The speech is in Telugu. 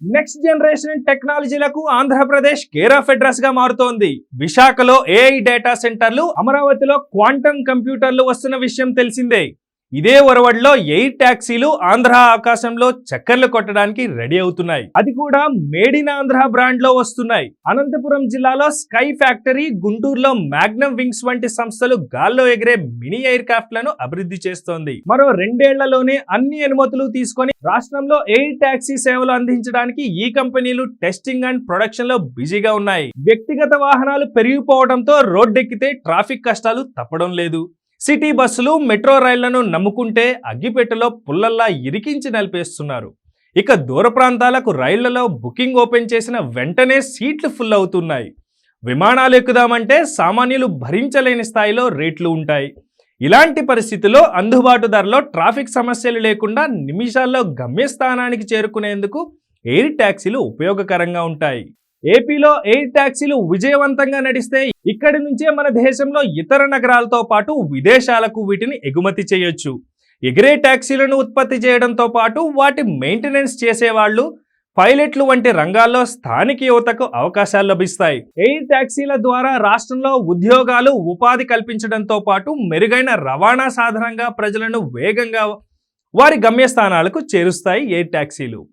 నెక్స్ట్ జనరేషన్ టెక్నాలజీలకు ఆంధ్రప్రదేశ్ కేర్ ఆఫ్ అడ్రస్ గా మారుతోంది. విశాఖలో ఏఐ డేటా సెంటర్లు, అమరావతిలో క్వాంటమ్ కంప్యూటర్లు వస్తున్న విషయం తెలిసిందే. ఇదే ఒరవడిలో ఎయిర్ టాక్సీలు ఆంధ్ర ఆకాశంలో చక్కర్లు కొట్టడానికి రెడీ అవుతున్నాయి. అది కూడా మేడ్ ఇన్ ఆంధ్ర బ్రాండ్ లో వస్తున్నాయి. అనంతపురం జిల్లాలో స్కై ఫ్యాక్టరీ, గుంటూరులో మ్యాగ్నమ్ వింగ్స్ వంటి సంస్థలు గాల్లో ఎగిరే మినీ ఎయిర్ క్రాఫ్ట్ లను అభివృద్ధి చేస్తోంది. మరో 2 ఏళ్లలోనే అన్ని అనుమతులు తీసుకొని రాష్ట్రంలో ఎయిర్ టాక్సీ సేవలు అందించడానికి ఈ కంపెనీలు టెస్టింగ్ అండ్ ప్రొడక్షన్ లో బిజీగా ఉన్నాయి. వ్యక్తిగత వాహనాలు పెరిగిపోవడంతో రోడ్డెక్కితే ట్రాఫిక్ కష్టాలు తప్పడం లేదు. సిటీ బస్సులు, మెట్రో రైళ్లను నమ్ముకుంటే అగ్గిపెట్టెలో పుల్లల్లా ఇరికించి నలిపేస్తున్నారు. ఇక దూర ప్రాంతాలకు రైళ్లలో బుకింగ్ ఓపెన్ చేసిన వెంటనే సీట్లు ఫుల్ అవుతున్నాయి. విమానాలు ఎక్కుదామంటే సామాన్యులు భరించలేని స్థాయిలో రేట్లు ఉంటాయి. ఇలాంటి పరిస్థితుల్లో అందుబాటు ధరలో ట్రాఫిక్ సమస్యలు లేకుండా నిమిషాల్లో గమ్యస్థానానికి చేరుకునేందుకు ఎయిర్ ట్యాక్సీలు ఉపయోగకరంగా ఉంటాయి. ఏపీలో ఎయిర్ ట్యాక్సీలు విజయవంతంగా నడిస్తే ఇక్కడి నుంచే మన దేశంలో ఇతర నగరాలతో పాటు విదేశాలకు వీటిని ఎగుమతి చేయొచ్చు. ఎగిరే ట్యాక్సీలను ఉత్పత్తి చేయడంతో పాటు వాటి మెయింటెనెన్స్ చేసేవాళ్లు, పైలట్లు వంటి రంగాల్లో స్థానిక యువతకు అవకాశాలు లభిస్తాయి. ఎయిర్ ట్యాక్సీల ద్వారా రాష్ట్రంలో ఉద్యోగాలు, ఉపాధి కల్పించడంతో పాటు మెరుగైన రవాణా సాధనంగా ప్రజలను వేగంగా వారి గమ్యస్థానాలకు చేరుస్తాయి ఎయిర్ ట్యాక్సీలు.